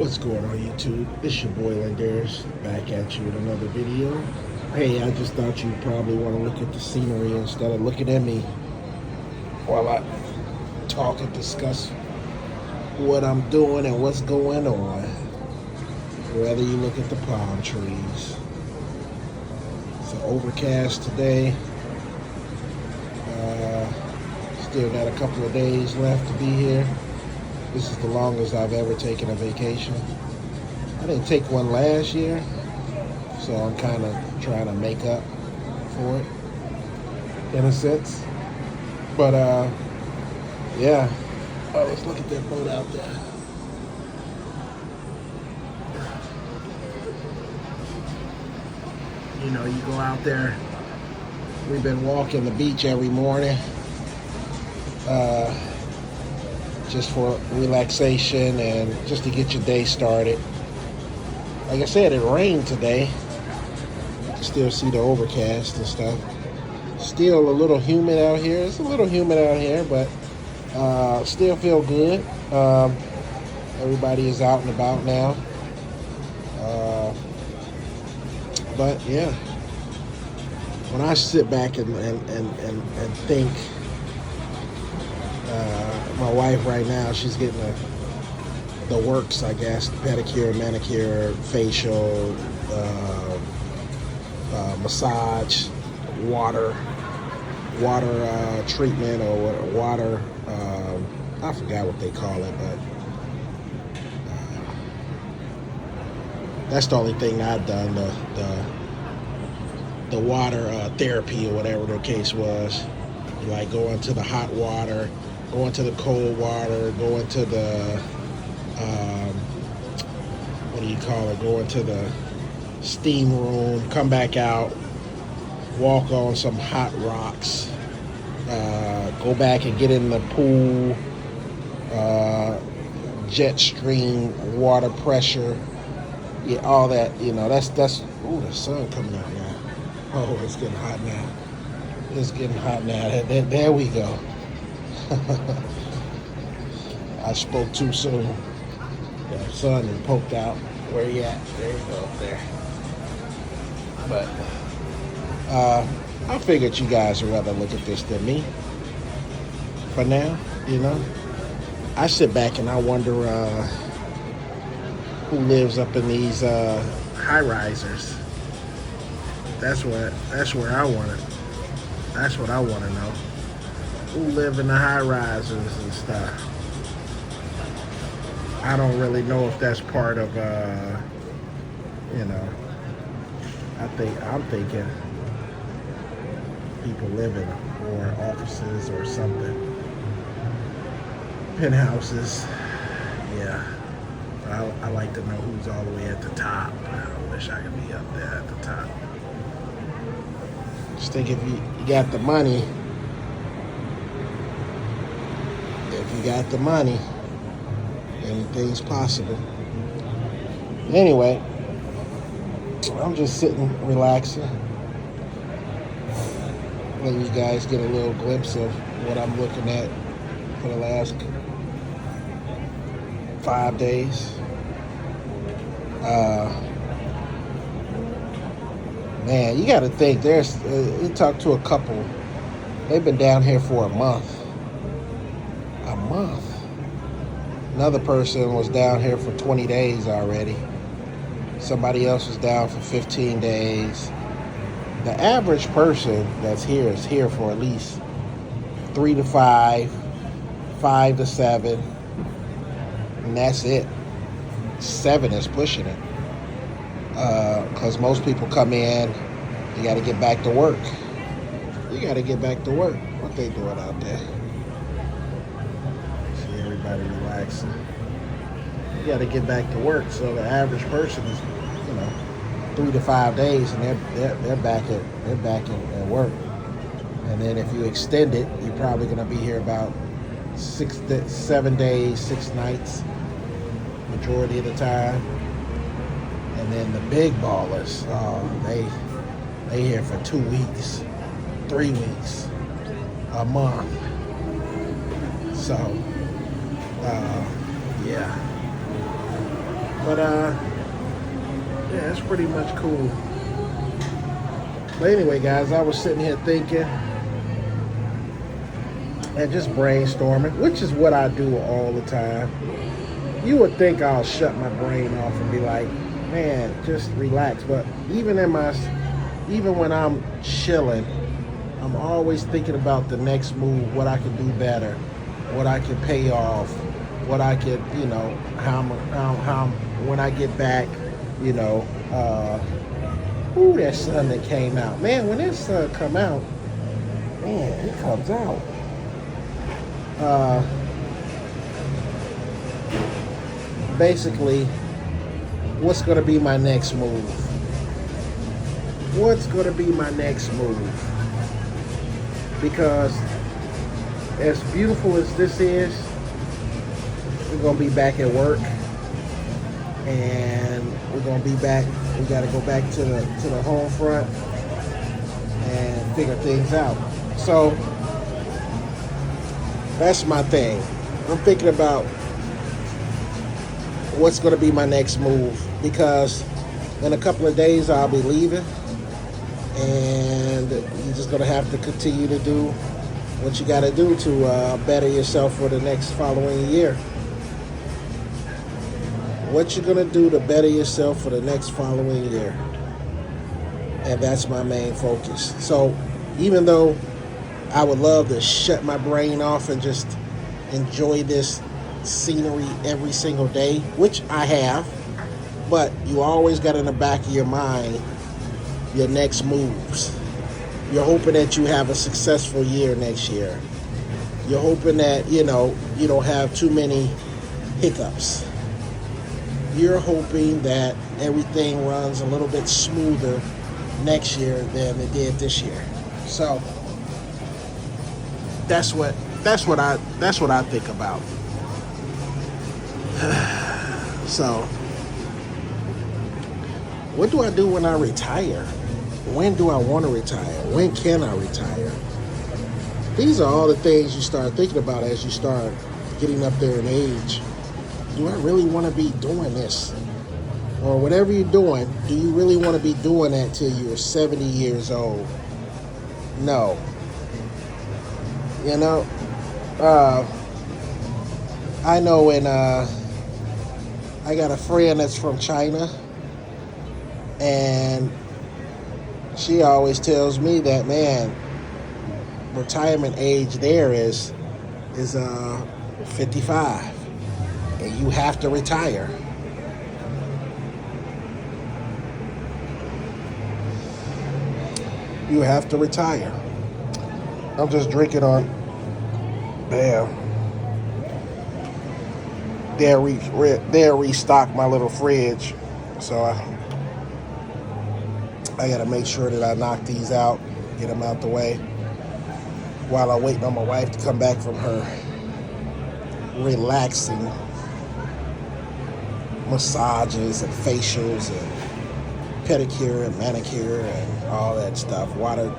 What's going on YouTube? It's your boy Landaris back at you with another video. Hey, I just thought you'd probably want to look at the scenery instead of looking at me while I talk and discuss what I'm doing and what's going on. Rather you look at the palm trees. It's overcast today. Still got a couple of days left to be here. This is the longest I've ever taken a vacation. I didn't take one last year, so I'm kind of trying to make up for it in a sense. But yeah. Oh, let's look at that boat out there. You know, you go out there. We've been walking the beach every morning. Just for relaxation and just to get your day started. Like I said, it rained today. You can still see the overcast and stuff. Still a little humid out here. It's a little humid out here, but still feel good. Everybody is out and about now. But yeah, when I sit back and think, my wife right now, she's getting the works, I guess, pedicure, manicure, facial, massage, water treatment, or water, I forgot what they call it, but that's the only thing I've done, the water therapy or whatever the case was. Like going to the hot water, going to the cold water, going to the, what do you call it, going to the steam room, come back out, walk on some hot rocks, go back and get in the pool, jet stream, water pressure, yeah, all that, you know, that's, ooh, the sun coming out now. Oh, it's getting hot now. It's getting hot now. There we go. I spoke too soon. The sun is poked out. Where you at? There you go, up there. But I figured you guys would rather look at this than me. For now, you know. I sit back and I wonder who lives up in these high-risers. That's where I want it. That's what I want to know. Who live in the high-rises and stuff? I don't really know if that's part of, you know, I'm thinking people living or offices or something. Penthouses, yeah. I like to know who's all the way at the top. I wish I could be up there at the top. Just think if you got the money, anything's possible. Anyway, I'm just sitting, relaxing, letting you guys get a little glimpse of what I'm looking at for the last 5 days. Man, you got to think. You talk to a couple. They've been down here for a month. A month. Another person was down here for 20 days already. Somebody else was down for 15 days. The average person that's here is here for at least 3 to 5, 5 to 7, and that's it. 7 is pushing it. Because most people come in, you got to get back to work. What they doing out there? See everybody relaxing. You got to get back to work. So the average person is, 3 to 5 days, and they're back at work. And then if you extend it, you're probably going to be here about 7 days, 6 nights, majority of the time. And then the big ballers, they here for 2 weeks, 3 weeks, a month. So, yeah. But yeah, it's pretty much cool. But anyway, guys, I was sitting here thinking and just brainstorming, which is what I do all the time. You would think I'll shut my brain off and be like, man, just relax. But even when I'm chilling, I'm always thinking about the next move, what I can do better, what I can pay off, what I can, how when I get back, you know, ooh, that sun that came out. Man, when that sun come out, man, it comes out. Basically, what's going to be my next move? What's going to be my next move? Because as beautiful as this is, we're going to be back at work, and we're going to be back. We got to go back to the home front and figure things out. So that's my thing. I'm thinking about what's going to be my next move, because in a couple of days I'll be leaving, and you're just going to have to continue to do what you got to do to better yourself for the next following year. What you're going to do to better yourself for the next following year. And that's my main focus. So even though I would love to shut my brain off and just enjoy this scenery every single day, which I have, but you always got in the back of your mind your next moves. You're hoping that you have a successful year next year. You're hoping that, you don't have too many hiccups. You're hoping that everything runs a little bit smoother next year than it did this year. So that's what I think about. So, what do I do when I retire? When do I want to retire? When can I retire? These are all the things you start thinking about as you start getting up there in age. Do I really want to be doing this? Or whatever you're doing, do you really want to be doing that till you're 70 years old? No. I know when I got a friend that's from China, and she always tells me that, man, retirement age there is 55, and you have to retire. You have to retire. I'm just drinking on. Damn. They'll restock my little fridge, so I gotta make sure that I knock these out, get them out the way, while I'm waiting on my wife to come back from her relaxing massages and facials and pedicure and manicure and all that stuff, water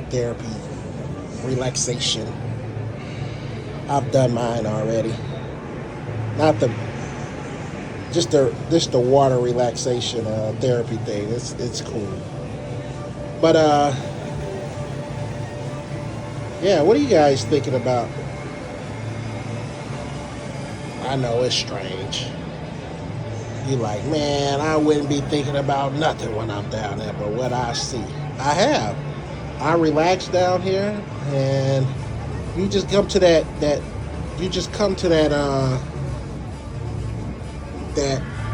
therapy, relaxation. I've done mine already. Not just the water relaxation therapy thing. It's cool. But yeah, what are you guys thinking about? I know it's strange. You're like, man, I wouldn't be thinking about nothing when I'm down there, but what I see, I have. I relax down here, and you just come to that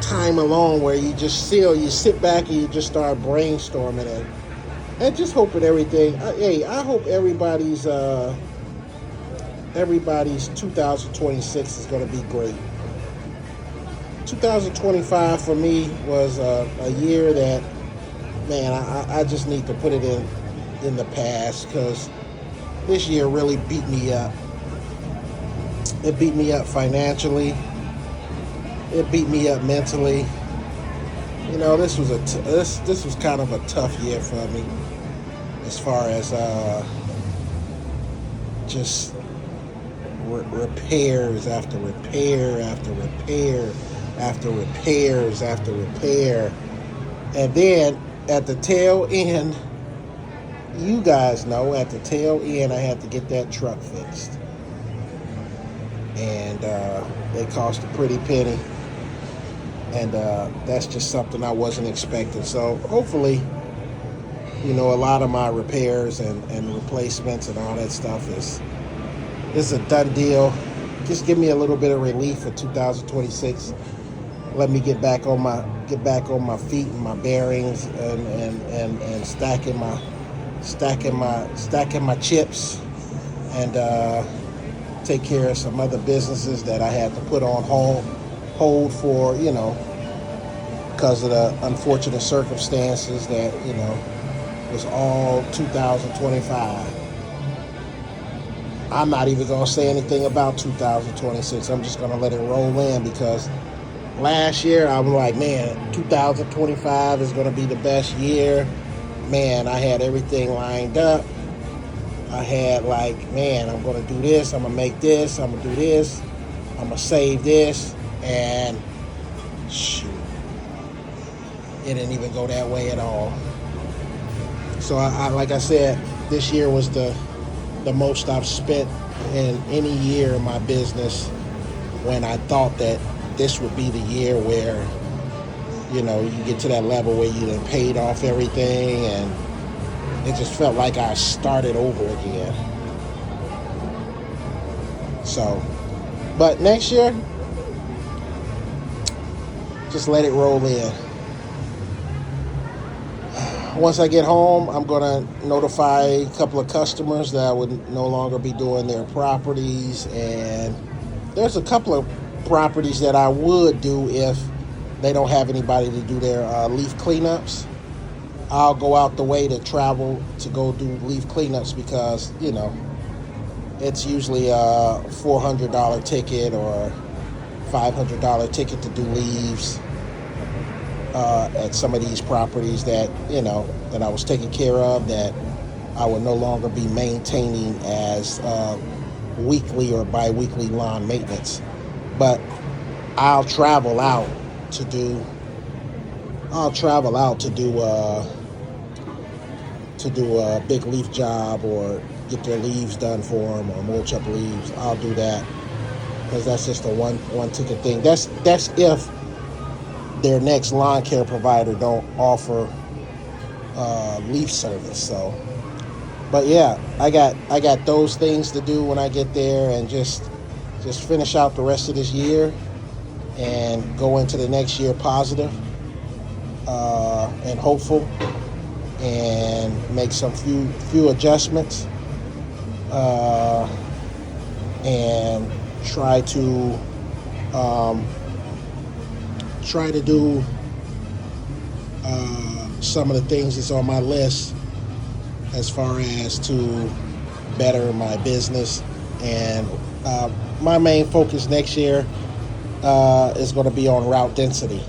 time alone where you just you sit back and you just start brainstorming and just hoping everything. I hope everybody's 2026 is going to be great. 2025 for me was a year that, man, I just need to put it in the past, because this year really beat me up. It beat me up financially. It beat me up mentally. This was this was kind of a tough year for me, as far as just repairs after repair after repair after repairs after repair. And then at the tail end, you guys know, at the tail end, I had to get that truck fixed. And it cost a pretty penny. And that's just something I wasn't expecting. So hopefully, a lot of my repairs and replacements and all that stuff is a done deal. Just give me a little bit of relief for 2026. Let me get back on my feet and my bearings and stacking my chips and take care of some other businesses that I had to put on hold for, because of the unfortunate circumstances that, was all 2025. I'm not even going to say anything about 2026. I'm just going to let it roll in, because last year I'm like, man, 2025 is going to be the best year. Man, I had everything lined up. I had like, man, I'm going to do this. I'm going to make this. I'm going to do this. I'm going to save this. And shoot, it didn't even go that way at all. So I like I said, this year was the most I've spent in any year in my business, when I thought that this would be the year where, you get to that level where you done paid off everything, and it just felt like I started over again. So, but next year, just let it roll in. Once I get home, I'm going to notify a couple of customers that I would no longer be doing their properties. And there's a couple of properties that I would do if they don't have anybody to do their leaf cleanups. I'll go out the way to travel to go do leaf cleanups, because, it's usually a $400 ticket or $500 ticket to do leaves at some of these properties that, that I was taking care of, that I would no longer be maintaining as weekly or bi-weekly lawn maintenance. But I'll travel out to do a big leaf job, or get their leaves done for them, or mulch up leaves. I'll do that, because that's just a one ticket thing. That's if their next lawn care provider don't offer leaf service. So, but yeah, I got those things to do when I get there, and just finish out the rest of this year and go into the next year positive and hopeful, and make some few adjustments and try to do some of the things that's on my list, as far as to better my business. And my main focus next year is going to be on route density,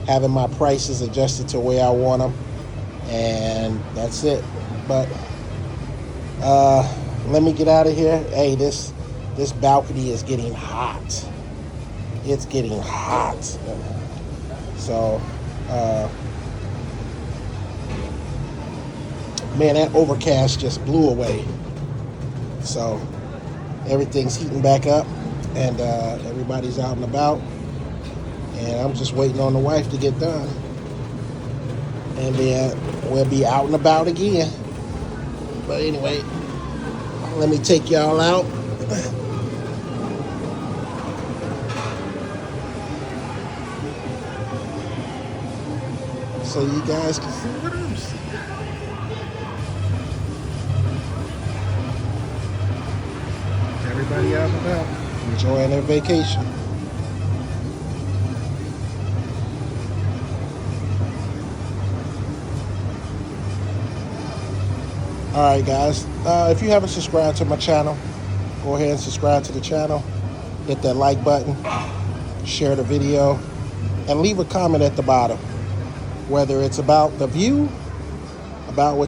having my prices adjusted to where I want them, and that's it. But let me get out of here. Hey, this balcony is getting hot. It's getting hot. So, man, that overcast just blew away. So, everything's heating back up, and everybody's out and about. And I'm just waiting on the wife to get done. And then we'll be out and about again. But anyway, let me take y'all out. So you guys can see what I'm seeing. Everybody out and about, enjoying their vacation. Alright guys, if you haven't subscribed to my channel, go ahead and subscribe to the channel. Hit that like button, share the video, and leave a comment at the bottom. Whether it's about the view, about what